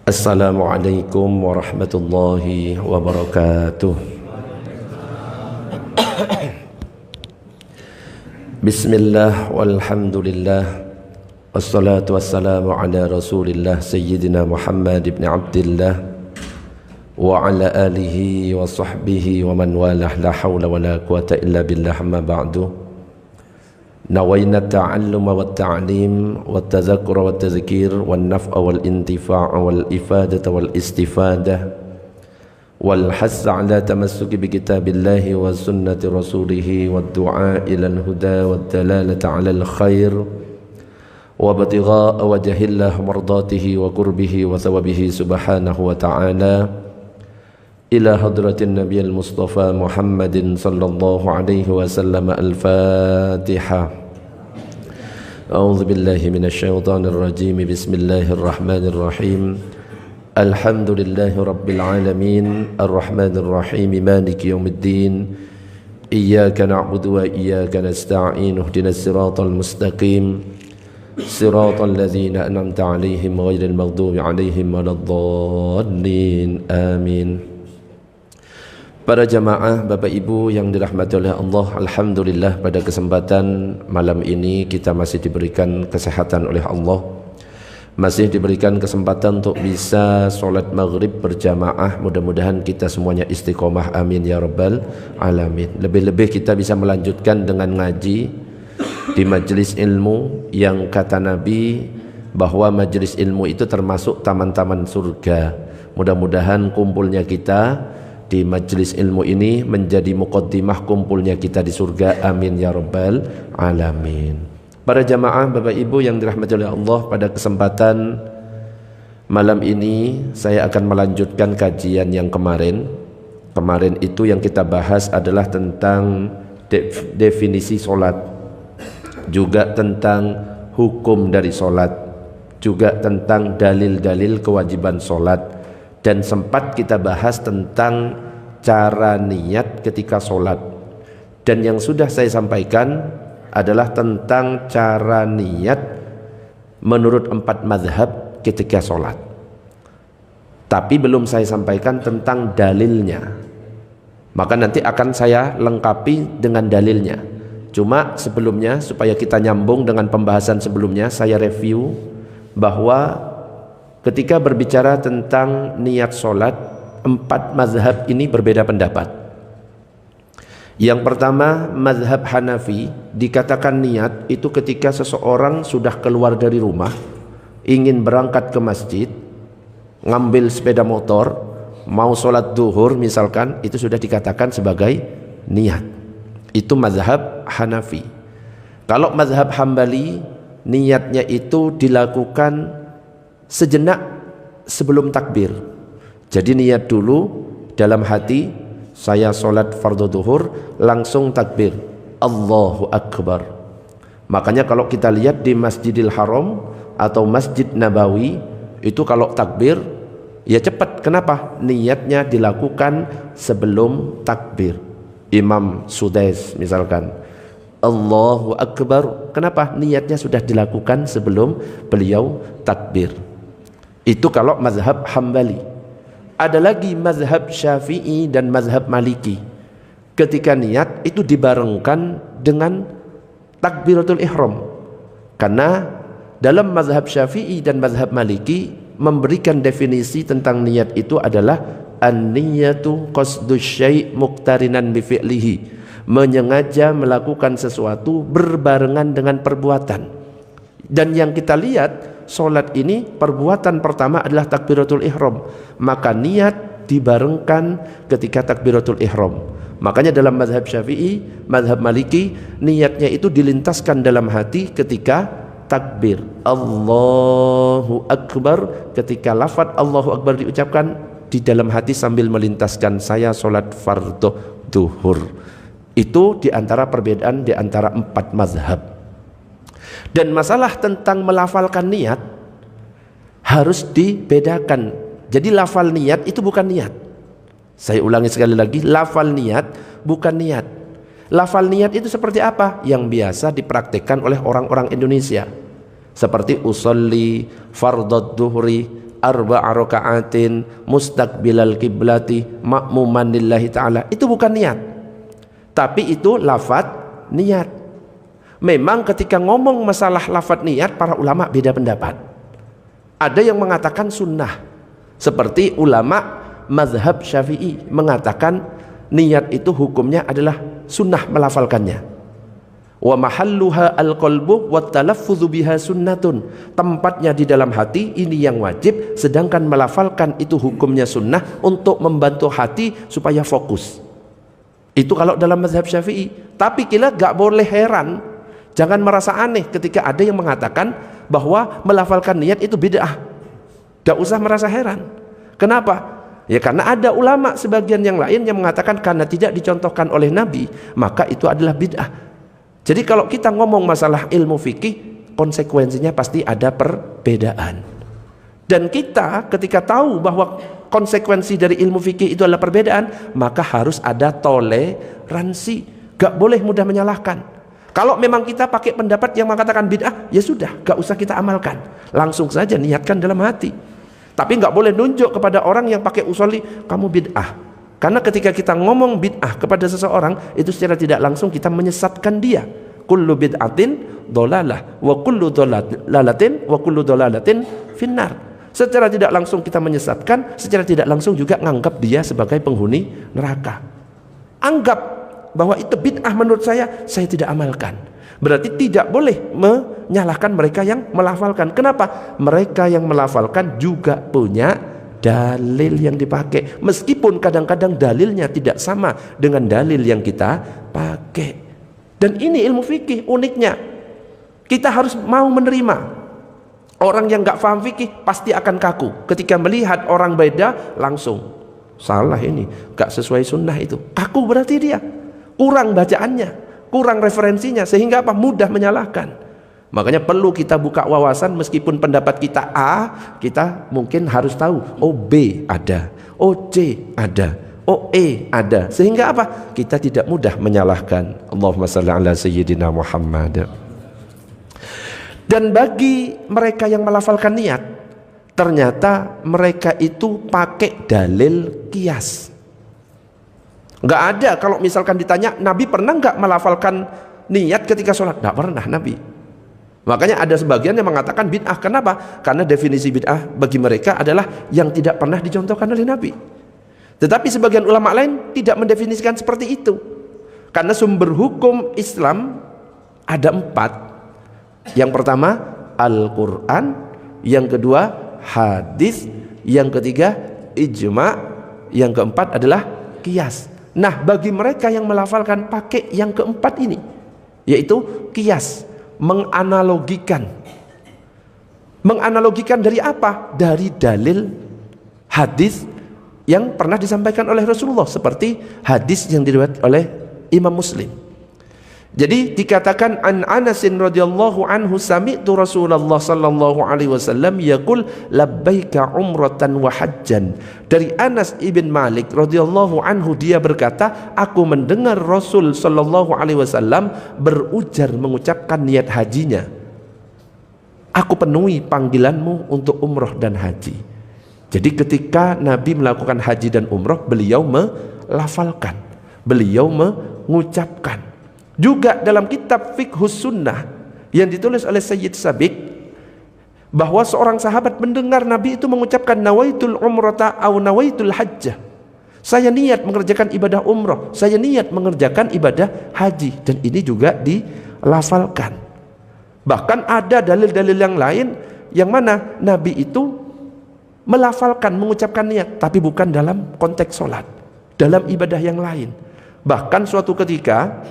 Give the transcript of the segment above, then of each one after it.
Assalamualaikum warahmatullahi wabarakatuh. Bismillah walhamdulillah wassalatu wassalamu ala rasulillah sayyidina Muhammad ibn Abdillah wa ala alihi wa sahbihi wa man walah, la hawla wa la quwata illa billah, amma ba'du. Nawayna ta'alluma wa ta'lim wa tadhakkura wa tadhkir wa naf'a wal intifa'a wal ifadata wal istifadah wal hassa ala tamassuki bi kitabillahi wa sunnati rasulih wa du'a ila al-huda wa dalalata ala al-khair wa batigha'a wajhillah mardatihi wa qurbihi wa thawabihi subhanahu wa ta'ala ila hadratin nabiyil mustafa Muhammadin sallallahu alaihi wasallam. Al-Fatiha. A'udzu billahi minasy syaithanir rajim. Bismillahirrahmanir rahim. Alhamdulillahi rabbil alamin, arrahmanir rahim, maliki yaumiddin. Iyyaka na'budu wa iyyaka nasta'in. Ihdinas siratal mustaqim. Siratal ladzina an'amta 'alaihim ghairil maghdubi 'alaihim waladdallin. Amin. Para jamaah, Bapak Ibu yang dirahmati oleh Allah, alhamdulillah pada kesempatan malam ini kita masih diberikan kesehatan oleh Allah, masih diberikan kesempatan untuk bisa sholat maghrib berjamaah. Mudah-mudahan kita semuanya istiqomah, amin ya rabbal alamin. Lebih-lebih kita bisa melanjutkan dengan ngaji di majelis ilmu yang kata Nabi bahwa majelis ilmu itu termasuk taman-taman surga. Mudah-mudahan kumpulnya kita di majelis ilmu ini menjadi muqaddimah kumpulnya kita di surga, amin ya rabbal alamin. Para jamaah, Bapak Ibu yang dirahmati oleh Allah, pada kesempatan malam ini saya akan melanjutkan kajian yang kemarin. Kemarin itu yang kita bahas adalah tentang definisi solat, juga tentang hukum dari solat, juga tentang dalil-dalil kewajiban solat, dan sempat kita bahas tentang cara niat ketika sholat. Dan yang sudah saya sampaikan adalah tentang cara niat menurut 4 mazhab ketika sholat. Tapi belum saya sampaikan tentang dalilnya, maka nanti akan saya lengkapi dengan dalilnya. Cuma sebelumnya, supaya kita nyambung dengan pembahasan sebelumnya, saya review bahwa ketika berbicara tentang niat sholat, 4 mazhab ini berbeda pendapat. Yang pertama, mazhab Hanafi, dikatakan niat itu ketika seseorang sudah keluar dari rumah, ingin berangkat ke masjid, ngambil sepeda motor, mau sholat duhur misalkan, itu sudah dikatakan sebagai niat. Itu mazhab Hanafi. Kalau mazhab Hambali, niatnya itu dilakukan sejenak sebelum takbir. Jadi niat dulu dalam hati, saya sholat fardu duhur, langsung takbir, Allahu Akbar. Makanya kalau kita lihat di Masjidil Haram atau Masjid Nabawi, itu kalau takbir ya cepat. Kenapa? Niatnya dilakukan sebelum takbir. Imam Sudais misalkan, Allahu Akbar. Kenapa? Niatnya sudah dilakukan sebelum beliau takbir. Itu kalau mazhab Hambali. Ada lagi mazhab Syafi'i dan mazhab Maliki. Ketika niat itu dibarengkan dengan takbiratul ihram. Karena dalam mazhab Syafi'i dan mazhab Maliki memberikan definisi tentang niat itu adalah an-niyatu qasdus syai' muqtarinan bi fi'lihi. Menyengaja melakukan sesuatu berbarengan dengan perbuatan. Dan yang kita lihat, solat ini perbuatan pertama adalah takbiratul ihram, maka niat dibarengkan ketika takbiratul ihram. Makanya dalam mazhab Syafi'i, mazhab Maliki, niatnya itu dilintaskan dalam hati ketika takbir, Allahu Akbar. Ketika lafaz Allahu Akbar diucapkan, di dalam hati sambil melintaskan, saya solat fardu duhur. Itu diantara perbedaan diantara 4 mazhab. Dan masalah tentang melafalkan niat harus dibedakan. Jadi lafal niat itu bukan niat. Saya ulangi sekali lagi, lafal niat bukan niat. Lafal niat itu seperti apa? Yang biasa dipraktikkan oleh orang-orang Indonesia. Seperti usolli fardad duhri arba'a raka'atin mustaqbilal qiblati ma'muman lillahi ta'ala. Itu bukan niat, tapi itu lafaz niat. Memang ketika ngomong masalah lafaz niat, para ulama beda pendapat. Ada yang mengatakan sunnah, seperti ulama mazhab Syafi'i mengatakan niat itu hukumnya adalah sunnah melafalkannya. Wa mahalluha al-qalbu wa talaffudzu biha sunnatun. Tempatnya di dalam hati, ini yang wajib, sedangkan melafalkan itu hukumnya sunnah untuk membantu hati supaya fokus. Itu kalau dalam mazhab Syafi'i. Tapi kita gak boleh heran, jangan merasa aneh ketika ada yang mengatakan bahwa melafalkan niat itu bid'ah. Gak usah merasa heran. Kenapa? Ya karena ada ulama sebagian yang lain yang mengatakan karena tidak dicontohkan oleh Nabi, maka itu adalah bid'ah. Jadi kalau kita ngomong masalah ilmu fikih, konsekuensinya pasti ada perbedaan. Dan kita ketika tahu bahwa konsekuensi dari ilmu fikih itu adalah perbedaan, maka harus ada toleransi. Gak boleh mudah menyalahkan. Kalau memang kita pakai pendapat yang mengatakan bid'ah, ya sudah, gak usah kita amalkan. Langsung saja niatkan dalam hati. Tapi gak boleh nunjuk kepada orang yang pakai usuli, kamu bid'ah. Karena ketika kita ngomong bid'ah kepada seseorang, itu secara tidak langsung kita menyesatkan dia. Kullu bid'atin dhalalah wa kullu dhalalatin finnar. Secara tidak langsung kita menyesatkan, secara tidak langsung juga menganggap dia sebagai penghuni neraka. Anggap bahwa itu bid'ah menurut saya tidak amalkan. Berarti tidak boleh menyalahkan mereka yang melafalkan. Kenapa? Mereka yang melafalkan juga punya dalil yang dipakai, meskipun kadang-kadang dalilnya tidak sama dengan dalil yang kita pakai. Dan ini ilmu fikih uniknya, kita harus mau menerima. Orang yang gak paham fikih pasti akan kaku ketika melihat orang beda, langsung salah, ini gak sesuai sunnah, itu kaku, berarti dia kurang bacaannya, kurang referensinya, sehingga apa? Mudah menyalahkan. Makanya perlu kita buka wawasan, meskipun pendapat kita A, kita mungkin harus tahu, oh B ada, oh C ada, oh E ada, sehingga apa? Kita tidak mudah menyalahkan. Allahumma shalli ala sayyidina Muhammad. Dan bagi mereka yang melafalkan niat, ternyata mereka itu pakai dalil qiyas. Nggak ada, kalau misalkan ditanya, Nabi pernah nggak melafalkan niat ketika sholat? Nggak pernah Nabi. Makanya ada sebagian yang mengatakan bid'ah. Kenapa? Karena definisi bid'ah bagi mereka adalah yang tidak pernah dicontohkan oleh Nabi. Tetapi sebagian ulama lain tidak mendefinisikan seperti itu. Karena sumber hukum Islam ada 4. Yang pertama Al-Quran, yang kedua hadis, yang ketiga ijma', yang keempat adalah qiyas. Nah, bagi mereka yang melafalkan pakai yang keempat ini, yaitu qiyas, menganalogikan dari apa? Dari dalil hadis yang pernah disampaikan oleh Rasulullah, seperti hadis yang diriwayatkan oleh Imam Muslim. Jadi dikatakan an Anasin radhiyallahu anhu sami'tu Rasulullah sallallahu alaihi wasallam yaqul labbaika umratan wa hajjan. Dari Anas ibn Malik radhiyallahu anhu, dia berkata, aku mendengar Rasul sallallahu alaihi wasallam berujar mengucapkan niat hajinya, aku penuhi panggilanmu untuk umroh dan haji. Jadi ketika Nabi melakukan haji dan umroh, beliau melafalkan, beliau mengucapkan. Juga dalam kitab Fiqhus Sunnah yang ditulis oleh Sayyid Sabiq, bahwa seorang sahabat mendengar Nabi itu mengucapkan nawaitul umrata au nawaitul hajjah, saya niat mengerjakan ibadah umroh, saya niat mengerjakan ibadah haji. Dan ini juga dilafalkan. Bahkan ada dalil-dalil yang lain yang mana Nabi itu melafalkan, mengucapkan niat, tapi bukan dalam konteks sholat, dalam ibadah yang lain. Bahkan suatu ketika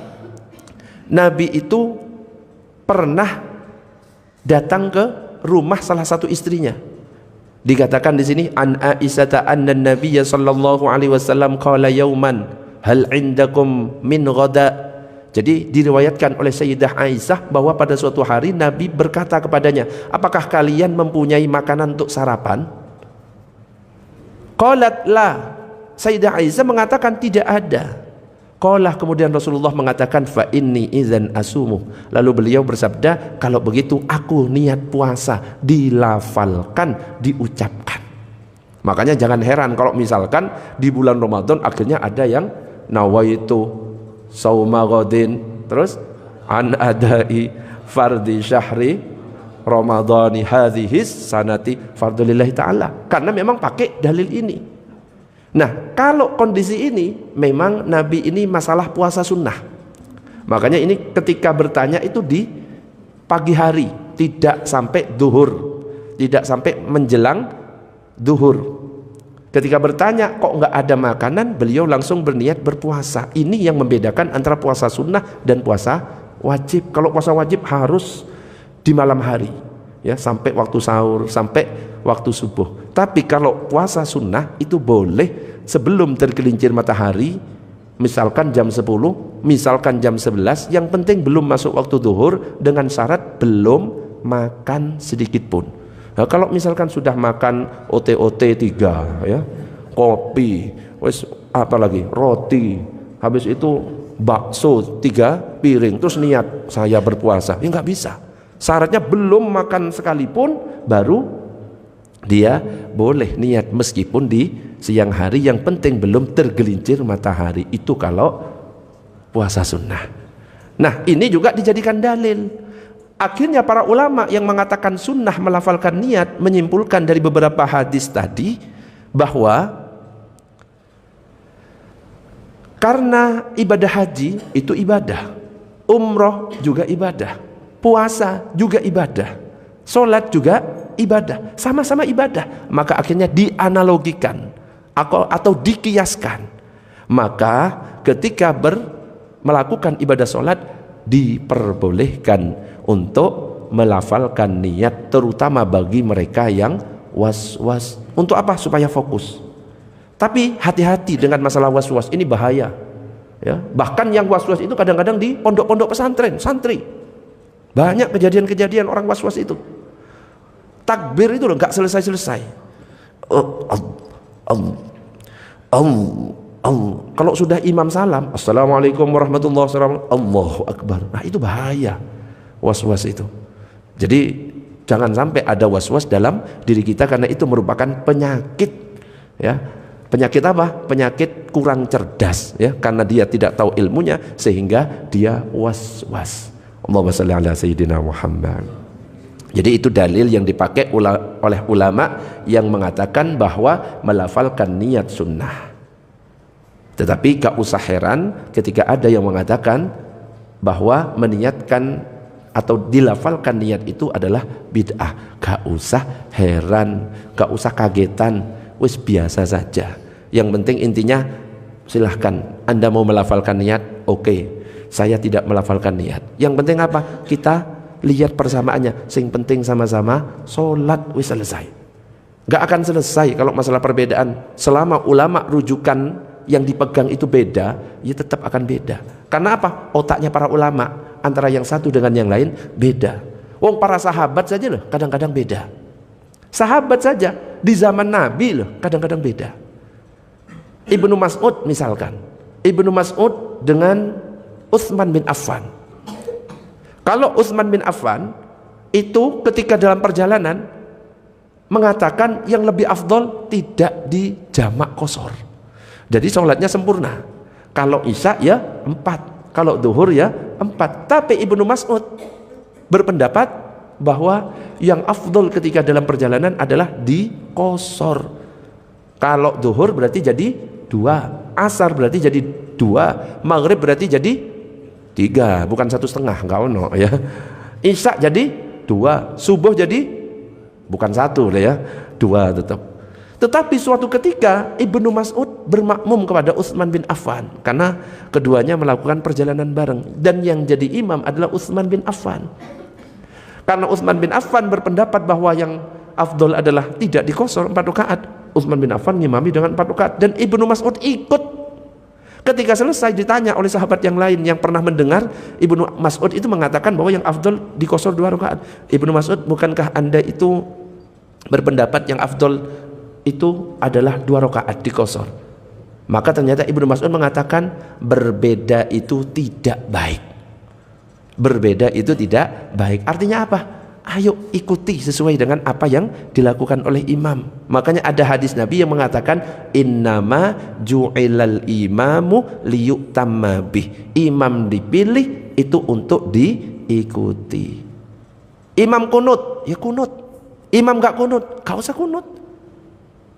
Nabi itu pernah datang ke rumah salah satu istrinya. Dikatakan di sini an Aisyah anna Nabiyya sallallahu alaihi wasallam qala yauman hal indakum min ghada. Jadi diriwayatkan oleh Sayyidah Aisyah bahwa pada suatu hari Nabi berkata kepadanya, apakah kalian mempunyai makanan untuk sarapan? Qalat la. Sayyidah Aisyah mengatakan tidak ada. Qala, kemudian Rasulullah mengatakan fa inni idzan asumu. Lalu beliau bersabda, kalau begitu aku niat puasa. Dilafalkan, diucapkan. Makanya jangan heran kalau misalkan di bulan Ramadan akhirnya ada yang nawaitu sauma ghadin, terus an adai fardi syahri ramadhani hadhis sanati fardulillahi ta'ala, karena memang pakai dalil ini. Nah, kalau kondisi ini memang Nabi ini masalah puasa sunnah, makanya ini ketika bertanya itu di pagi hari, tidak sampai duhur, tidak sampai menjelang duhur. Ketika bertanya kok nggak ada makanan, beliau langsung berniat berpuasa. Ini yang membedakan antara puasa sunnah dan puasa wajib. Kalau puasa wajib harus di malam hari, ya, sampai waktu sahur, sampai waktu subuh. Tapi kalau puasa sunnah itu boleh sebelum tergelincir matahari, misalkan jam 10, misalkan jam 11, yang penting belum masuk waktu zuhur, dengan syarat belum makan sedikit pun. Nah, kalau misalkan sudah makan OT-OT 3, ya, kopi, wes apa lagi, roti, habis itu bakso 3 piring, terus niat saya berpuasa, ya nggak bisa. Syaratnya belum makan sekalipun baru dia boleh niat, meskipun di siang hari, yang penting belum tergelincir matahari. Itu kalau puasa sunnah. Nah, ini juga dijadikan dalil. Akhirnya para ulama yang mengatakan sunnah melafalkan niat menyimpulkan dari beberapa hadis tadi bahwa karena ibadah haji itu ibadah, umroh juga ibadah, puasa juga ibadah, sholat juga ibadah, sama-sama ibadah, maka akhirnya dianalogikan atau dikiaskan. Maka ketika melakukan ibadah sholat diperbolehkan untuk melafalkan niat, terutama bagi mereka yang was-was. Untuk apa? Supaya fokus. Tapi hati-hati dengan masalah was-was, ini bahaya, ya. Bahkan yang was-was itu kadang-kadang di pondok-pondok pesantren, santri. Banyak kejadian-kejadian orang was-was itu. Takbir itu loh nggak selesai-selesai. Kalau sudah imam salam, assalamualaikum warahmatullahi wabarakatuh, Allahu akbar. Nah, itu bahaya was-was itu. Jadi jangan sampai ada was-was dalam diri kita, karena itu merupakan penyakit, ya. Penyakit apa? Penyakit kurang cerdas, ya, karena dia tidak tahu ilmunya sehingga dia was-was. Allahumma shalli ala sayyidina Muhammad. Jadi itu dalil yang dipakai oleh ulama yang mengatakan bahwa melafalkan niat sunnah. Tetapi gak usah heran ketika ada yang mengatakan bahwa meniatkan atau dilafalkan niat itu adalah bid'ah. Gak usah heran, gak usah kagetan, wis biasa saja. Yang penting intinya silahkan Anda mau melafalkan niat, oke. Saya tidak melafalkan niat. Yang penting apa? Kita lihat persamaannya. Sing penting sama-sama sholat, wis selesai. Gak akan selesai kalau masalah perbedaan. Selama ulama rujukan yang dipegang itu beda, ya tetap akan beda. Karena apa? Otaknya para ulama antara yang satu dengan yang lain beda. Wong para sahabat saja loh kadang-kadang beda. Sahabat saja di zaman Nabi loh kadang-kadang beda. Ibnu Mas'ud misalkan, Ibnu Mas'ud dengan Utsman bin Affan. Kalau Utsman bin Affan itu ketika dalam perjalanan mengatakan yang lebih afdol tidak di jamak qashar. Jadi sholatnya sempurna. Kalau isya ya 4, kalau duhur ya 4. Tapi Ibnu Mas'ud berpendapat bahwa yang afdol ketika dalam perjalanan adalah di qashar. Kalau duhur berarti jadi 2, asar berarti jadi 2, maghrib berarti jadi 3, bukan 1,5, enggak ono ya. Isya jadi 2, subuh jadi bukan 1 ya, 2 tetap. Tetapi suatu ketika Ibnu Mas'ud bermakmum kepada Utsman bin Affan karena keduanya melakukan perjalanan bareng, dan yang jadi imam adalah Utsman bin Affan. Karena Utsman bin Affan berpendapat bahwa yang afdol adalah tidak di qashar 4 rakaat, Utsman bin Affan ngimami dengan 4 rakaat dan Ibnu Mas'ud ikut. Ketika selesai ditanya oleh sahabat yang lain yang pernah mendengar, Ibnu Mas'ud itu mengatakan bahwa yang afdol di qashar 2 rakaat. Ibnu Mas'ud, bukankah Anda itu berpendapat yang afdol itu adalah 2 rakaat di qashar? Maka ternyata Ibnu Mas'ud mengatakan berbeda itu tidak baik. Berbeda itu tidak baik. Artinya apa? ayo ikuti sesuai dengan apa yang dilakukan oleh imam. Makanya ada hadis Nabi yang mengatakan innama ju'ilal imamu liyutamma bih. Imam dipilih itu untuk diikuti. Imam kunut, ya kunut. Imam gak kunut, gak usah kunut.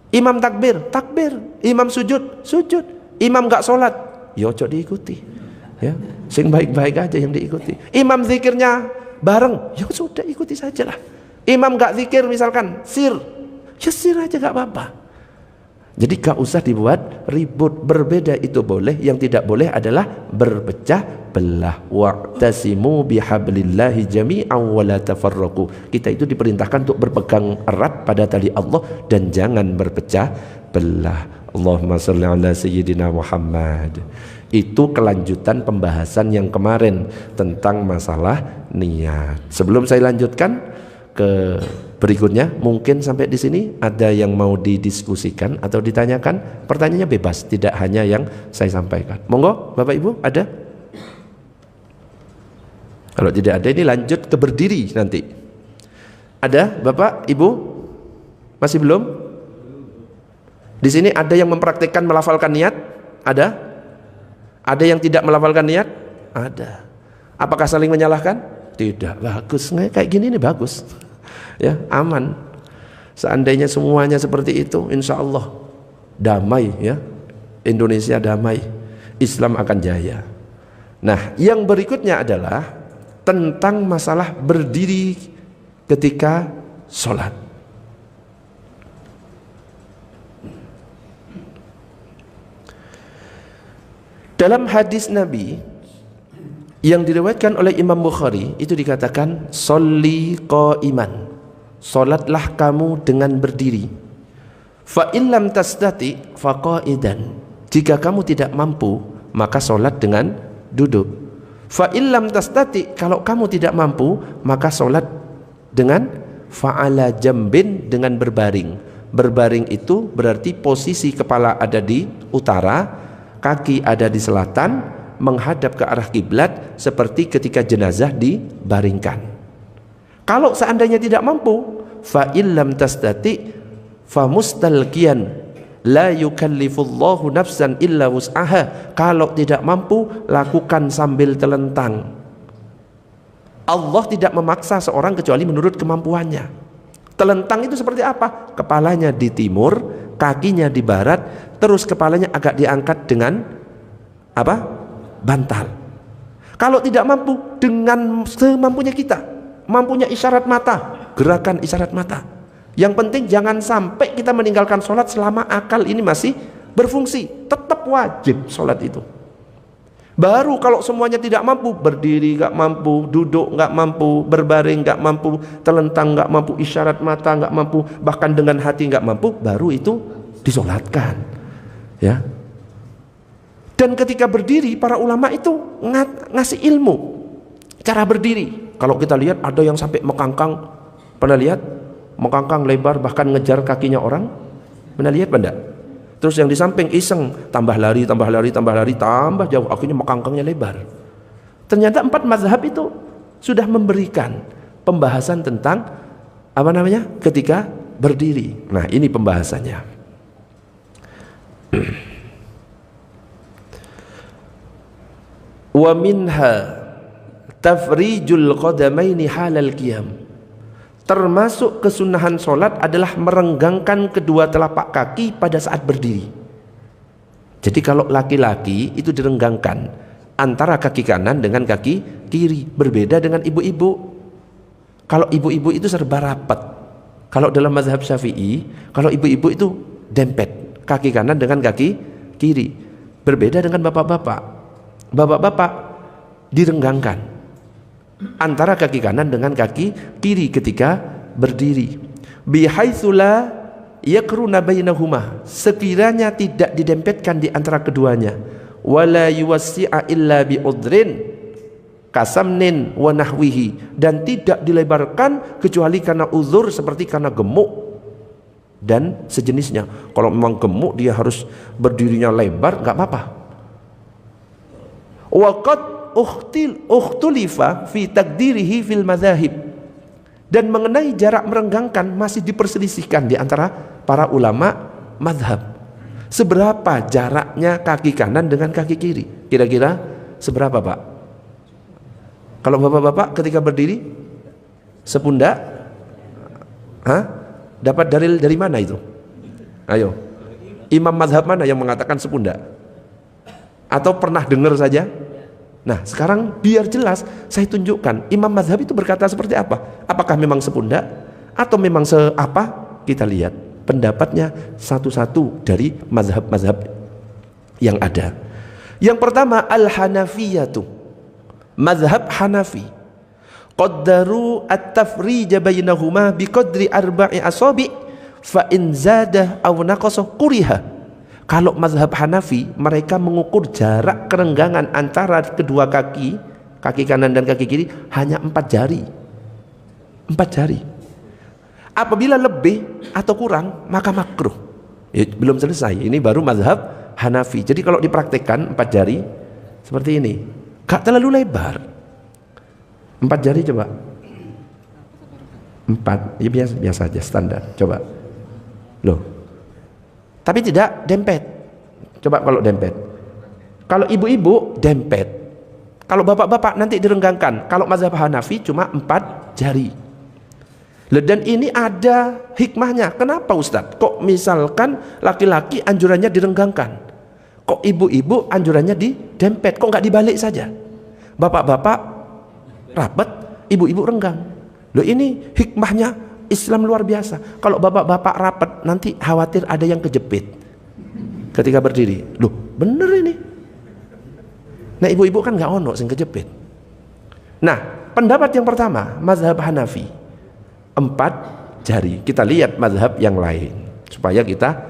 Imam takbir, takbir. Imam sujud, sujud. Imam gak sholat, ya ojo diikuti. Ya, sing baik-baik aja yang diikuti. Imam zikirnya bareng, ya sudah ikuti sajalah. Imam gak zikir misalkan sir, ya sir aja gak apa-apa. Jadi gak usah dibuat ribut. Berbeda itu boleh, yang tidak boleh adalah berpecah belah. Wa'tasimu bihablillahi jami'an wa la tafarraqu. Kita itu diperintahkan untuk berpegang erat pada tali Allah dan jangan berpecah belah. Allahumma shalli ala sayyidina Muhammad. Itu kelanjutan pembahasan yang kemarin tentang masalah niat. Sebelum saya lanjutkan ke berikutnya, mungkin sampai di sini ada yang mau didiskusikan atau ditanyakan. Pertanyaannya bebas, tidak hanya yang saya sampaikan. Monggo Bapak Ibu, ada? Kalau tidak ada, ini lanjut ke berdiri nanti. Ada Bapak Ibu? Masih belum? Di sini ada yang mempraktikkan melafalkan niat? Ada? Ada yang tidak melafalkan niat? Ada. Apakah saling menyalahkan? Tidak. Bagus, kayak gini nih bagus. Ya, aman. Seandainya semuanya seperti itu, insya Allah damai ya. Indonesia damai. Islam akan jaya. Nah, yang berikutnya adalah tentang masalah berdiri ketika sholat. Dalam hadis Nabi yang diriwayatkan oleh Imam Bukhari itu dikatakan sholli qa'iman, salatlah kamu dengan berdiri. Fa illam tastati fa qa'idan, jika kamu tidak mampu maka salat dengan duduk. Fa illam tastati, kalau kamu tidak mampu maka salat dengan fa'ala jambin, dengan berbaring. Berbaring itu berarti posisi kepala ada di utara, kaki ada di selatan, menghadap ke arah kiblat seperti ketika jenazah dibaringkan. Kalau seandainya tidak mampu, fa illam tastati fa mustalqiyan la yukallifullahu nafsan illa wus'aha. Kalau tidak mampu, lakukan sambil telentang. Allah tidak memaksa seorang kecuali menurut kemampuannya. Telentang itu seperti apa? Kepalanya di timur, kakinya di barat, terus kepalanya agak diangkat dengan apa? Bantal. Kalau tidak mampu, dengan semampunya kita, mampunya isyarat mata, gerakan isyarat mata. Yang penting jangan sampai kita meninggalkan sholat selama akal ini masih berfungsi. Tetap wajib sholat itu. Baru kalau semuanya tidak mampu, berdiri gak mampu, duduk gak mampu, berbaring gak mampu, telentang gak mampu, isyarat mata gak mampu, bahkan dengan hati gak mampu, baru itu disolatkan. Ya. Dan ketika berdiri, para ulama itu ngasih ilmu cara berdiri. Kalau kita lihat ada yang sampai mekangkang, pernah lihat? Mekangkang lebar bahkan ngejar kakinya orang, pernah lihat benda? Terus yang di samping iseng, tambah lari, tambah lari, tambah lari, tambah jauh, akhirnya mekangkangnya lebar. Ternyata 4 mazhab itu sudah memberikan pembahasan tentang apa namanya? Ketika berdiri. Nah, ini pembahasannya. Wa minha tafrijul qadamaini halal qiyam. Termasuk kesunahan sholat adalah merenggangkan kedua telapak kaki pada saat berdiri. Jadi kalau laki-laki itu direnggangkan antara kaki kanan dengan kaki kiri. Berbeda dengan ibu-ibu. Kalau ibu-ibu itu serba rapat. Kalau dalam mazhab Syafi'i, kalau ibu-ibu itu dempet kaki kanan dengan kaki kiri. Berbeda dengan bapak-bapak. Bapak-bapak direnggangkan antara kaki kanan dengan kaki kiri ketika berdiri. Bihaitsu la yakruna bainahuma, sekiranya tidak didempetkan di antara keduanya. Wala yuwassi'a illa bi'udrin kasamnin wa nahwihi, dan tidak dilebarkan kecuali karena uzur seperti karena gemuk dan sejenisnya. Kalau memang gemuk dia harus berdirinya lebar, enggak apa-apa. Waqad ukhtulifa fi takdirihi fil madzahib, Dan mengenai jarak merenggangkan masih diperselisihkan di antara para ulama mazhab. Seberapa jaraknya kaki kanan dengan kaki kiri? Kira-kira seberapa, Pak? Kalau bapak-bapak ketika berdiri sepundak? Hah? Dapat dalil dari mana itu? Ayo. Imam mazhab mana yang mengatakan sepundak? Atau pernah dengar saja? Nah, sekarang biar jelas saya tunjukkan imam mazhab itu berkata seperti apa. Apakah memang sepundak atau memang seapa? Kita lihat pendapatnya satu-satu dari mazhab-mazhab yang ada. Yang pertama al-Hanafiyatu, mazhab Hanafi. Qaddaru at-tafrij bainahuma biqadri arba'i asabi' fa in zada aw naqasa kuriha. Kalau mazhab Hanafi, mereka mengukur jarak kerenggangan antara kedua kaki, kaki kanan dan kaki kiri hanya 4 jari. 4 jari. Apabila lebih atau kurang, maka makruh. Ya, belum selesai. Ini baru mazhab Hanafi. Jadi kalau dipraktekkan 4 jari seperti ini, gak terlalu lebar. 4 jari coba. 4, ya biasa aja standar. Coba. Loh. Tapi tidak dempet. Coba kalau dempet. Kalau ibu-ibu dempet. Kalau bapak-bapak nanti direnggangkan. Kalau mazhab Hanafi cuma 4 jari. Dan ini ada hikmahnya. Kenapa Ustadz? Kok misalkan laki-laki anjurannya direnggangkan? Kok ibu-ibu anjurannya didempet? Kok nggak dibalik saja? Bapak-bapak rapat, ibu-ibu renggang. Loh, ini hikmahnya Islam luar biasa. Kalau bapak-bapak rapat nanti khawatir ada yang kejepit ketika berdiri. Loh, bener ini. Nah, ibu-ibu kan nggak ono sing kejepit. Nah, pendapat yang pertama mazhab Hanafi 4 jari. Kita lihat mazhab yang lain supaya kita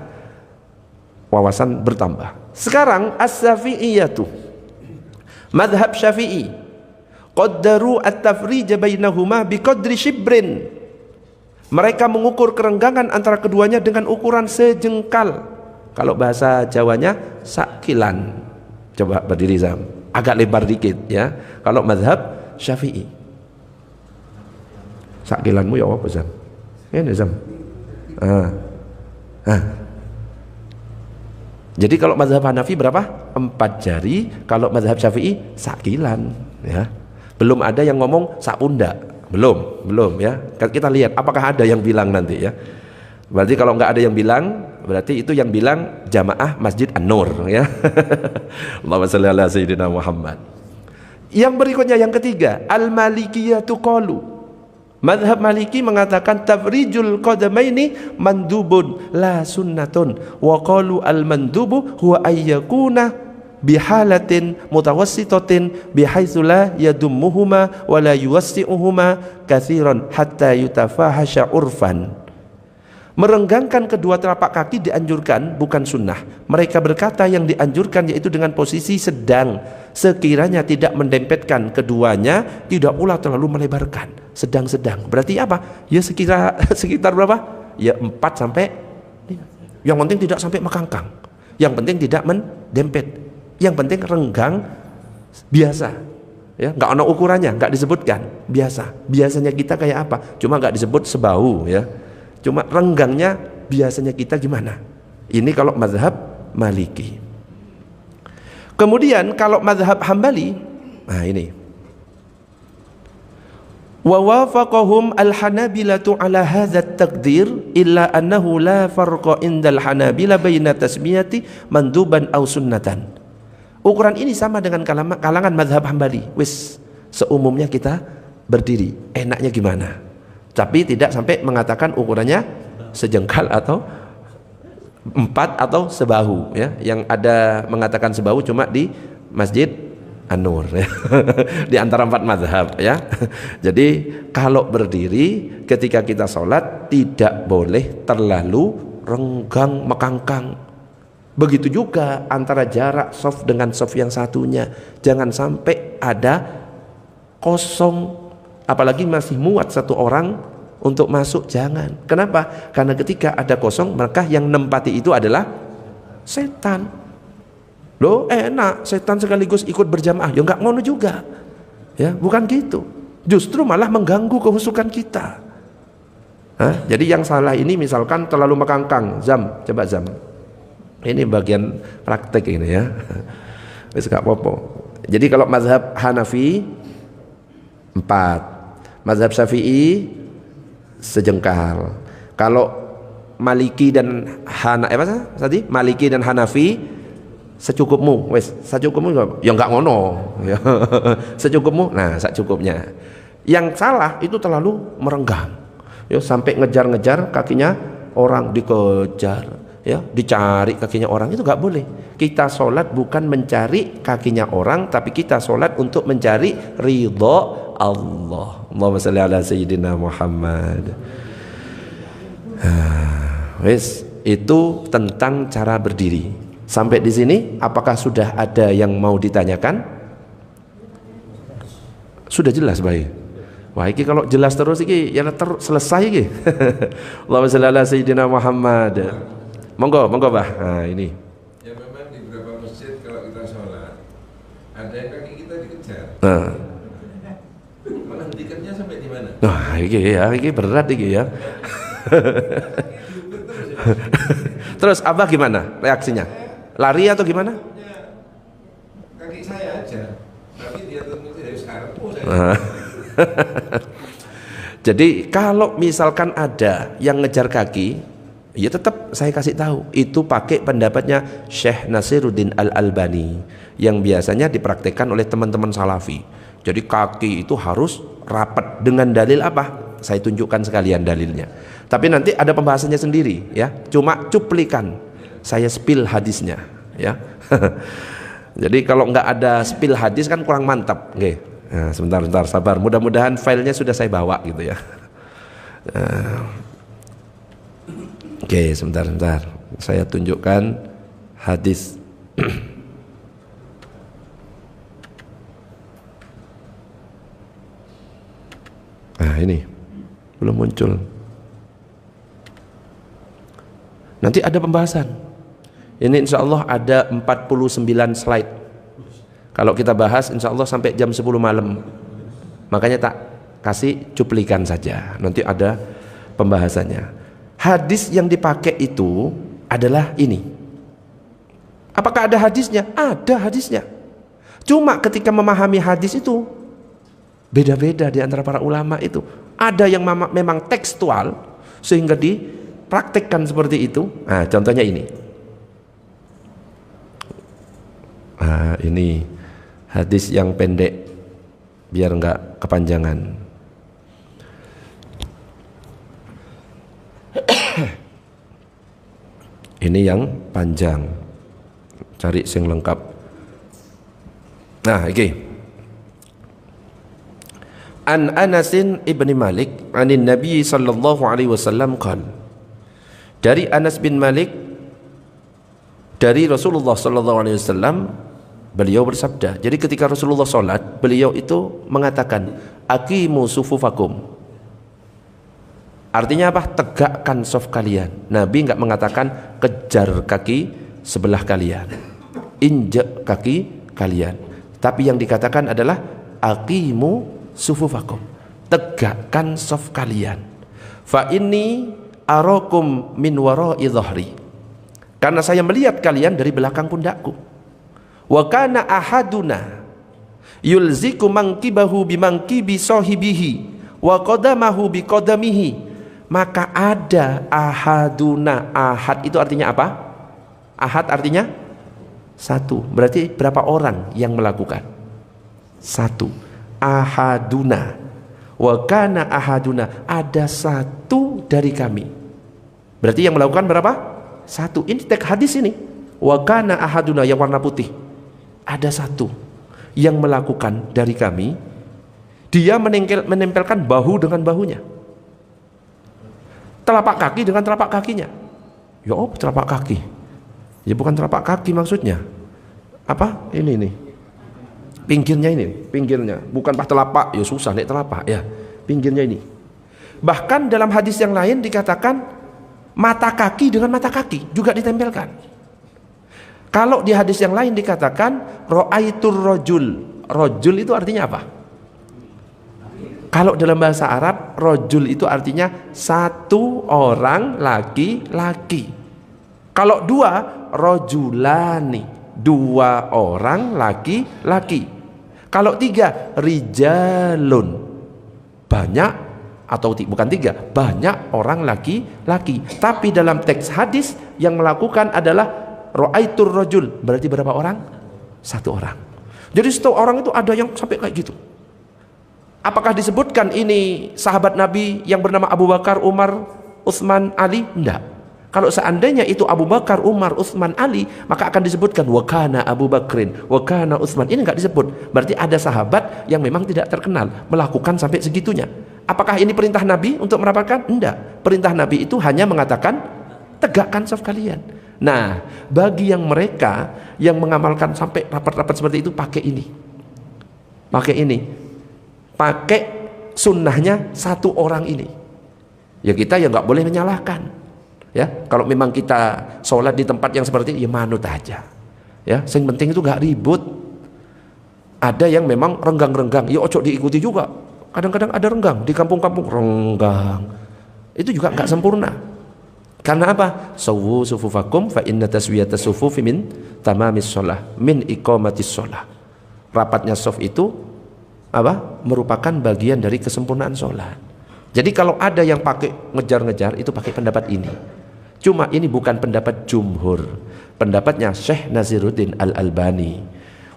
wawasan bertambah. Sekarang as-Syafi'iyatu, mazhab Syafi'i. Qaddaru at-tafrij bainahuma biqadri shibrin. Mereka mengukur kerenggangan antara keduanya dengan ukuran sejengkal. Kalau bahasa Jawanya sakilan. Coba berdiri Zam, agak lebar dikit ya. Kalau mazhab Syafi'i, sakilanmu ya apa Zam? Ini Zam. Jadi kalau mazhab Hanafi berapa? 4 jari. Kalau mazhab Syafi'i sakilan ya. Belum ada yang ngomong sak pundak. Belum ya. Kita lihat apakah ada yang bilang nanti ya. Berarti kalau nggak ada yang bilang, berarti itu yang bilang jamaah Masjid An-Nur ya. Allahumma shalli ala sayyidina Muhammad. Yang berikutnya yang ketiga, al-Malikiyatu qalu. Mazhab Maliki mengatakan tafrijul qadamaini mandubun la sunnatun wa qalu al-mandubu huwa ayyakuna bihalatin mutawassitatin bihaitsu la yadummuhuma wa la yuwassi'uhuma katsiran hatta yutafahasha urfan. Merenggangkan kedua telapak kaki dianjurkan, bukan sunnah. Mereka berkata yang dianjurkan yaitu dengan posisi sedang, sekiranya tidak mendempetkan keduanya, tidak pula terlalu melebarkan, sedang-sedang. Berarti apa? Ya sekitar berapa? Ya 4 sampai 5. Yang penting tidak sampai mekangkang. Yang penting tidak mendempet. Yang penting renggang biasa ya, nggak ada ukurannya, nggak disebutkan, biasanya kita kayak apa, cuma nggak disebut sebahu ya, cuma renggangnya biasanya kita gimana. Ini kalau mazhab Maliki. Kemudian kalau mazhab Hambali, nah ini wa wafaqahum al-Hanabilatu ala hadza at-taqdir illa annahu la farqa indal Hanabila baina tasmiyati manduban aw sunnatan. Ukuran ini sama dengan kalangan mazhab Hambali. Wis, seumumnya kita berdiri, enaknya gimana? Tapi tidak sampai mengatakan ukurannya sejengkal atau 4 atau sebahu ya. Yang ada mengatakan sebahu cuma di Masjid An-Nur ya. Di antara 4 mazhab ya. Jadi kalau berdiri ketika kita sholat tidak boleh terlalu renggang mekangkang. Begitu juga antara jarak shaf dengan shaf yang satunya, jangan sampai ada kosong, apalagi masih muat satu orang untuk masuk, jangan. Kenapa? Karena ketika ada kosong maka yang nempati itu adalah setan. Loh, enak setan sekaligus ikut berjamaah, ya nggak ngono juga ya, bukan gitu, justru malah mengganggu kehusukan kita. Hah? Jadi yang salah ini misalkan terlalu mekangkang, Zam, coba Zam. Ini bagian praktek ini ya. Wis gak apa-apa. Jadi kalau mazhab Hanafi 4, mazhab Syafi'i sejengkal. Kalau Maliki dan Maliki dan Hanafi secukupmu, wes secukupmu ya enggak ngono ya. Secukupmu, nah secukupnya. Yang salah itu terlalu merenggang ya, sampai ngejar-ngejar kakinya orang, dikejar ya, dicari kakinya orang, itu enggak boleh. Kita sholat bukan mencari kakinya orang, tapi kita sholat untuk mencari ridho Allah. Allahumma shalli ala sayyidina Muhammad. Wes, itu tentang cara berdiri. Sampai di sini apakah sudah ada yang mau ditanyakan? Sudah jelas baik. Wah, ini kalau jelas terus ini ya selesai ini. Allahumma shalli ala sayyidina Muhammad. Monggo, monggo Bah. Nah, ini. Ya memang di beberapa masjid kalau kita sholat ada yang kaki kita dikejar. Nah. Menghentikannya sampai di mana? Nah, ini berat ini ya. Terus Abah gimana reaksinya? Lari atau gimana? Kaki saya aja, tapi dia tetap dari sekarang. Jadi kalau misalkan ada yang ngejar kaki, ya tetap saya kasih tahu itu pakai pendapatnya Syekh Nasiruddin Al-Albani yang biasanya dipraktekkan oleh teman-teman Salafi. Jadi kaki itu harus rapat dengan dalil apa? Saya tunjukkan sekalian dalilnya. Tapi nanti ada pembahasannya sendiri ya. Cuma cuplikan. Saya spill hadisnya ya. Jadi kalau nggak ada spill hadis kan kurang mantap. Oke. Nah, sebentar sabar. Mudah-mudahan filenya sudah saya bawa gitu ya. Oke, sebentar. Saya tunjukkan hadis. Nah, ini belum muncul. Nanti ada pembahasan. Ini insya Allah ada 49 slide. Kalau kita bahas insya Allah sampai jam 10 malam. Makanya tak kasih cuplikan saja. Nanti ada pembahasannya. Hadis yang dipakai itu adalah ini. Apakah ada hadisnya? Ada hadisnya. Cuma ketika memahami hadis itu beda-beda di antara para ulama itu. Ada yang memang tekstual sehingga dipraktekkan seperti itu. Nah, contohnya ini. Nah, ini hadis yang pendek biar enggak kepanjangan. Ini yang panjang. Cari sing lengkap. Nah, oke. An Anasin ibni Malik anin Nabi sallallahu alaihi wasallam qala. Dari Anas bin Malik dari Rasulullah sallallahu alaihi wasallam, beliau bersabda. Jadi ketika Rasulullah salat, beliau itu mengatakan aqimu sufufakum. Artinya apa? Tegakkan saf kalian. Nabi enggak mengatakan kejar kaki sebelah kalian, injak kaki kalian. Tapi yang dikatakan adalah aqimu sufufakum, tegakkan saf kalian. Fa inni arakum min wara'i dhahri, karena saya melihat kalian dari belakang pundakku. Wa kana ahaduna yulziku mankibahu bimangkibi sahibihi wa qadamahu biqadamihi. Maka ada ahaduna. Ahad itu artinya apa? Ahad artinya satu. Berarti berapa orang yang melakukan? Satu. Ahaduna. Wa kana ahaduna, ada satu dari kami. Berarti yang melakukan berapa? Satu. Ini teks hadis ini. Wa kana ahaduna yang warna putih. Ada satu yang melakukan dari kami. Dia menempelkan bahu dengan bahunya, telapak kaki dengan telapak kakinya. Ya telapak kaki. Ya bukan telapak kaki maksudnya. Apa? Ini. Pinggirnya ini, pinggirnya. Bukan pas telapak, ya susah nek telapak ya. Pinggirnya ini. Bahkan dalam hadis yang lain dikatakan mata kaki dengan mata kaki juga ditempelkan. Kalau di hadis yang lain dikatakan ra'aitur rajul. Rajul itu artinya apa? Kalau dalam bahasa Arab, rojul itu artinya satu orang laki-laki. Kalau dua, rojulani, dua orang laki-laki. Kalau tiga, rijalun, banyak, atau bukan tiga, banyak orang laki-laki. Tapi dalam teks hadis yang melakukan adalah ro'aitur rojul, berarti berapa orang? Satu orang. Jadi satu orang itu ada yang sampai kayak gitu. Apakah disebutkan ini sahabat Nabi yang bernama Abu Bakar, Umar, Utsman, Ali? Enggak. Kalau seandainya itu Abu Bakar, Umar, Utsman, Ali, maka akan disebutkan wakana Abu Bakrin, wakana Utsman. Ini enggak disebut. Berarti ada sahabat yang memang tidak terkenal melakukan sampai segitunya. Apakah ini perintah Nabi untuk merapatkan? Enggak. Perintah Nabi itu hanya mengatakan tegakkan saf kalian. Nah, bagi yang mereka yang mengamalkan sampai rapat-rapat seperti itu, pakai ini. Pakai sunnahnya satu orang ini. Ya kita ya nggak boleh menyalahkan. Ya, kalau memang kita sholat di tempat yang seperti ini, ya manut aja. Ya, yang penting itu nggak ribut. Ada yang memang renggang-renggang, ya ojo diikuti juga. Kadang-kadang ada renggang di kampung-kampung, renggang. Itu juga nggak sempurna. Karena apa? Sawu sufufakum fa inna taswiyatas sufufi min tamamis shalah, min iqamatis shalah. Rapatnya shaf itu apa? Merupakan bagian dari kesempurnaan sholat. Jadi kalau ada yang pakai ngejar-ngejar, itu pakai pendapat ini. Cuma ini bukan pendapat jumhur, pendapatnya Syekh Naziruddin Al-Albani.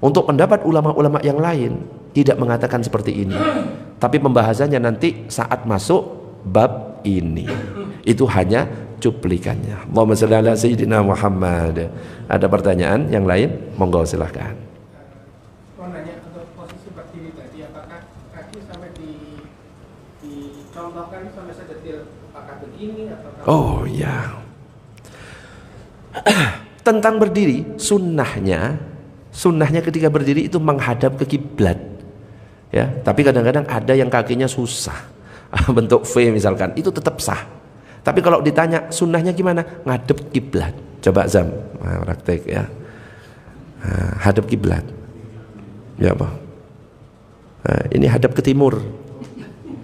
Untuk pendapat ulama-ulama yang lain tidak mengatakan seperti ini, tapi pembahasannya nanti saat masuk bab ini. Itu hanya cuplikannya. Allahumma shalli ala sayyidina Muhammad. Ada pertanyaan yang lain? Monggo silahkan. Oh ya. Tentang berdiri, sunnahnya ketika berdiri itu menghadap ke kiblat. Ya, tapi kadang-kadang ada yang kakinya susah. Bentuk V misalkan, itu tetap sah. Tapi kalau ditanya sunnahnya gimana? Ngadep kiblat. Coba Zam, praktek ya. Hadap kiblat. Ya apa? Ini hadap ke timur.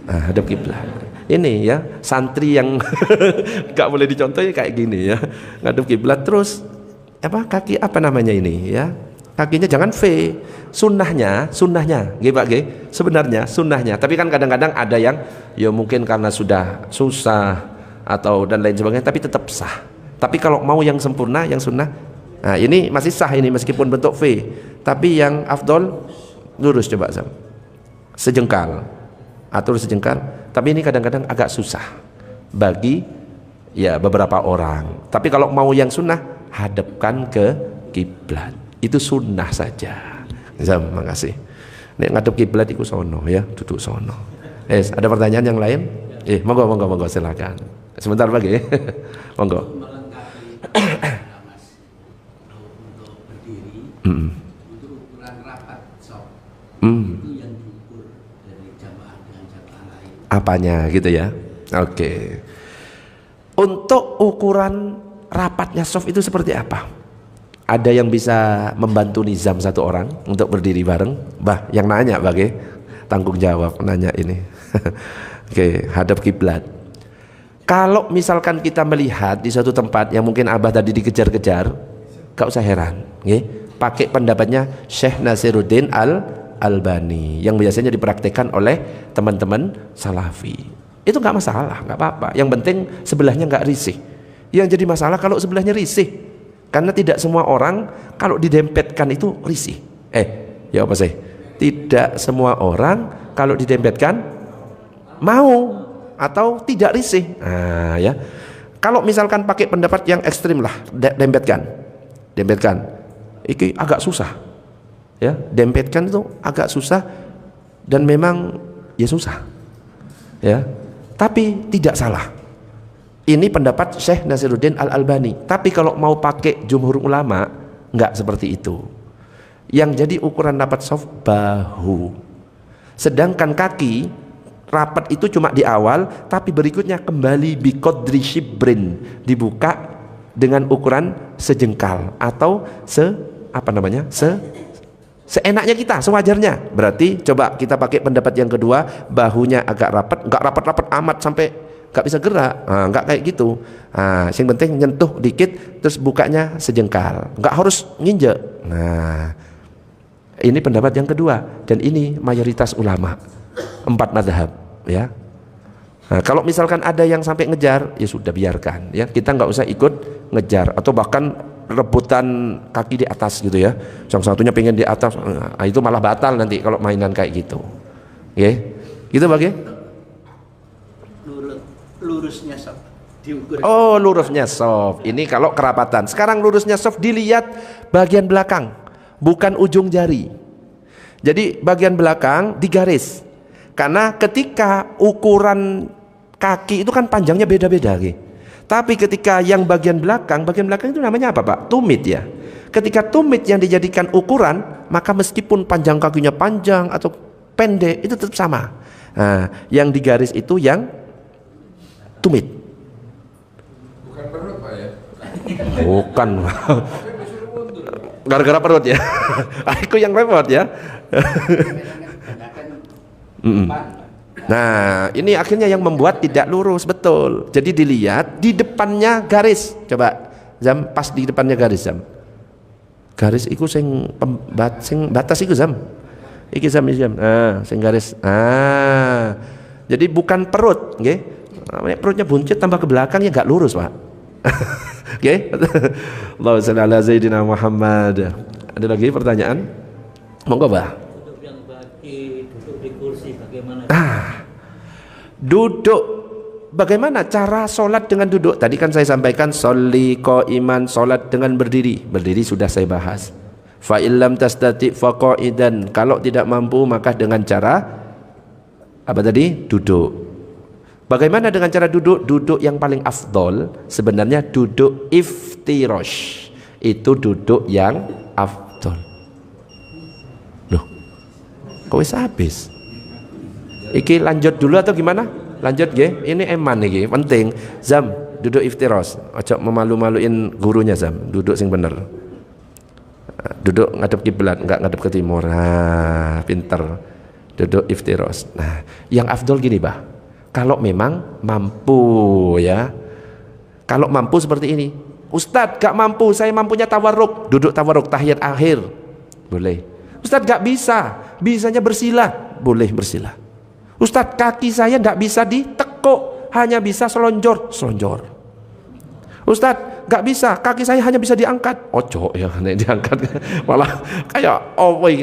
Hadap kiblat. Ini ya santri yang gak boleh dicontoh ya kayak gini ya, ngadep kiblat. Terus apa kaki apa namanya ini ya, kakinya jangan V. Sunnahnya Pak sebenarnya sunnahnya, tapi kan kadang-kadang ada yang ya mungkin karena sudah susah atau dan lain sebagainya, tapi tetap sah. Tapi kalau mau yang sempurna, yang sunnah, nah ini masih sah ini meskipun bentuk V, tapi yang afdol lurus. Coba Sam, sejengkal, atur sejengkal. Tapi ini kadang-kadang agak susah bagi ya beberapa orang. Tapi kalau mau yang sunnah, hadapkan ke kiblat. Itu sunnah saja. Zam, makasih. Nek ngadep kiblat iku sono ya, duduk sono. Ada pertanyaan yang lain? Monggo silakan. Sebentar lagi. Monggo. Untuk berdiri, untuk ukuran rapat shaf. Itu yang diukur dari jamaah dengan jamaah lain. Apanya gitu ya? Oke. Untuk ukuran rapatnya shaf itu seperti apa? Ada yang bisa membantu nizam satu orang untuk berdiri bareng? Bah, yang nanya bagi tanggung jawab nanya ini. Oke, hadap kiblat. Kalau misalkan kita melihat di suatu tempat yang mungkin Abah tadi dikejar-kejar, gak usah heran, pakai pendapatnya Syekh Naziruddin Al-Albani yang biasanya dipraktekkan oleh teman-teman Salafi. Itu nggak masalah, nggak apa-apa. Yang penting sebelahnya nggak risih. Yang jadi masalah kalau sebelahnya risih, karena tidak semua orang kalau didempetkan itu risih. Ya apa sih? Tidak semua orang kalau didempetkan mau atau tidak risih. Nah, ya. Kalau misalkan pakai pendapat yang ekstrim lah, dempetkan. Ini agak susah. Ya, dempetkan itu agak susah dan memang ya susah. Ya. Tapi tidak salah. Ini pendapat Syekh Naziruddin Al-Albani. Tapi kalau mau pakai jumhur ulama, enggak seperti itu. Yang jadi ukuran rapat shaf bahu. Sedangkan kaki rapat itu cuma di awal, tapi berikutnya kembali biqadri shibrin, dibuka dengan ukuran sejengkal atau seenaknya kita, sewajarnya. Berarti coba kita pakai pendapat yang kedua, bahunya agak rapat, nggak rapat-rapat amat sampai nggak bisa gerak, nggak kayak gitu. Yang penting nyentuh dikit, terus bukanya sejengkal, nggak harus nginjek. Nah, ini pendapat yang kedua, dan ini mayoritas ulama 4 mazhab, ya. Nah, kalau misalkan ada yang sampai ngejar, ya sudah biarkan, ya. Kita nggak usah ikut ngejar atau bahkan rebutan kaki di atas gitu ya. Yang satunya pengen di atas, itu malah batal nanti kalau mainan kayak gitu. Ya, gitu bagaimana? Lurusnya soft diukur. Oh, lurusnya soft. Ini kalau kerapatan. Sekarang lurusnya soft dilihat bagian belakang, bukan ujung jari. Jadi bagian belakang digaris. Karena ketika ukuran kaki itu kan panjangnya beda-beda, tapi ketika yang bagian belakang itu namanya apa, Pak? Tumit, ya. Ketika tumit yang dijadikan ukuran, maka meskipun panjang kakinya panjang atau pendek itu tetap sama. Nah, yang digaris itu yang tumit. Bukan perut, Pak, ya? Bukan. Gara-gara perut ya. Aku yang repot ya. Nah, ini akhirnya yang membuat tidak lurus, betul. Jadi dilihat di depannya garis. Coba Zam, pas di depannya garis, Zam. Garis iku sing batas iku, Zam. Iki Zam, sing garis. Jadi bukan perut, nggih. Perutnya buncit tambah ke belakang ya enggak lurus, Pak. Oke. Allahumma shalli ala Sayyidina Muhammad. Ada lagi pertanyaan? Monggo, Pak. Duduk di kursi bagaimana? Duduk. Bagaimana cara sholat dengan duduk? Tadi kan saya sampaikan sholli qa'iman, sholat dengan berdiri. Berdiri sudah saya bahas. Fa illam tastati fa qa'idan. Kalau tidak mampu maka dengan cara apa tadi? Duduk. Bagaimana dengan cara duduk? Duduk yang paling afdol sebenarnya duduk iftirash. Itu duduk yang afdol. Loh, kok wis habis? Iki lanjut dulu atau gimana? Lanjut nggih. Ini eman iki, penting. Zam, duduk iftirash. Ojo memalu-maluin gurunya, Zam. Duduk sing bener. Duduk ngadep kiblat, enggak ngadep ke timur. Pinter. Duduk iftirash. Nah, yang afdol gini, Bah. Kalau memang mampu, ya. Kalau mampu seperti ini. Ustadz gak mampu, saya mampunya tawarruk. Duduk tawarruk tahiyat akhir. Boleh. Ustadz gak bisa, bisanya bersila. Boleh bersila. Ustadz kaki saya gak bisa ditekuk, hanya bisa selonjor. Ustadz gak bisa, kaki saya hanya bisa diangkat. Ojo ya, diangkat malah kayak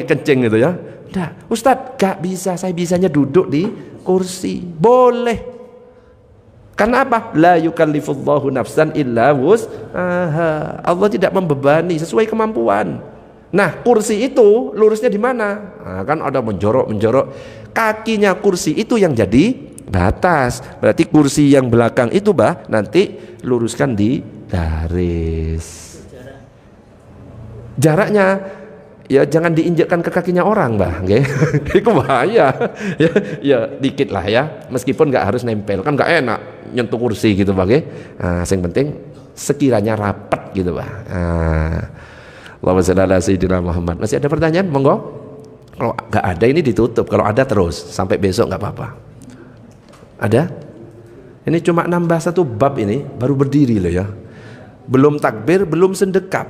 kencing gitu ya. Nah, Ustadz gak bisa, saya bisanya duduk di kursi. Boleh. Karena apa? La yukallifullahu nafsan illa wus'aha. Allah tidak membebani, sesuai kemampuan. Nah, kursi itu lurusnya di mana? Kan ada menjorok. Kakinya kursi itu yang jadi batas. Berarti kursi yang belakang itu, Bah, nanti luruskan di garis. Jaraknya ya jangan diinjekkan ke kakinya orang, Bah, nggih. Itu bahaya. Ya dikit lah ya, meskipun nggak harus nempel, kan nggak enak nyentuh kursi gitu, Bah, nggih. Yang penting sekiranya rapat gitu, Bah. Allahumma shalli ala Sayyidina Muhammad. Masih ada pertanyaan? Monggo. Kalau nggak ada ini ditutup, kalau ada terus sampai besok nggak apa-apa. Ada? Ini cuma nambah 1 bab ini, baru berdiri loh ya. Belum takbir, belum sendekap.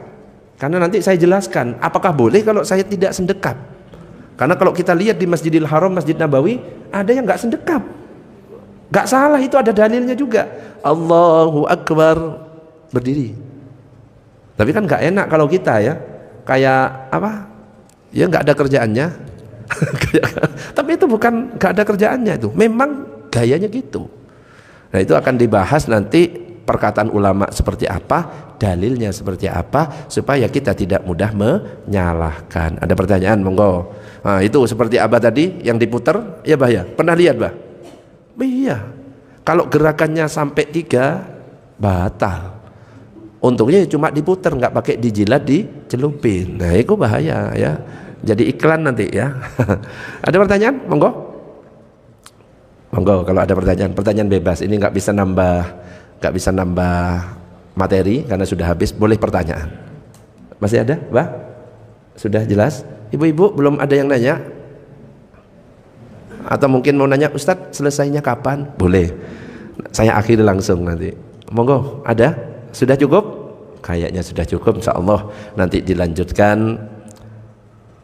Karena nanti saya jelaskan apakah boleh kalau saya tidak sendekap. Karena kalau kita lihat di Masjidil Haram, Masjid Nabawi, ada yang nggak sendekap. Nggak salah, itu ada dalilnya juga. Allahu Akbar, berdiri. Tapi kan nggak enak kalau kita ya, kayak apa? Ya nggak ada kerjaannya. Tapi itu bukan nggak ada kerjaannya, itu memang gayanya gitu. Nah, itu akan dibahas nanti, perkataan ulama seperti apa, dalilnya seperti apa, supaya kita tidak mudah menyalahkan. Ada pertanyaan? Monggo. Nah, itu seperti Abah tadi yang diputar, ya, Bah, ya. Pernah lihat, Bah? Iya. Kalau gerakannya sampai 3 batal. Untungnya cuma diputar, nggak pakai dijilat, dicelupin. Nah, itu bahaya ya. Jadi iklan nanti ya. Ada pertanyaan? Monggo. Monggo kalau ada pertanyaan bebas. Ini nggak bisa nambah materi karena sudah habis. Boleh pertanyaan. Masih ada, Bah? Sudah jelas? Ibu-ibu belum ada yang nanya? Atau mungkin mau nanya, Ustadz selesainya kapan? Boleh, saya akhiri langsung nanti. Monggo, ada? Sudah cukup? Kayaknya sudah cukup, insya Allah nanti dilanjutkan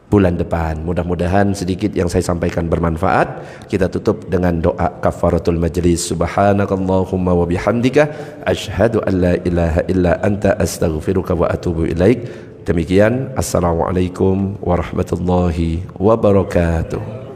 bulan depan. Mudah-mudahan sedikit yang saya sampaikan bermanfaat. Kita tutup dengan doa kafaratul majlis. Subhanakallahumma wa bihamdika asyhadu an la ilaha illa anta astaghfiruka wa atubu ilaik. Demikian, assalamualaikum warahmatullahi wabarakatuh.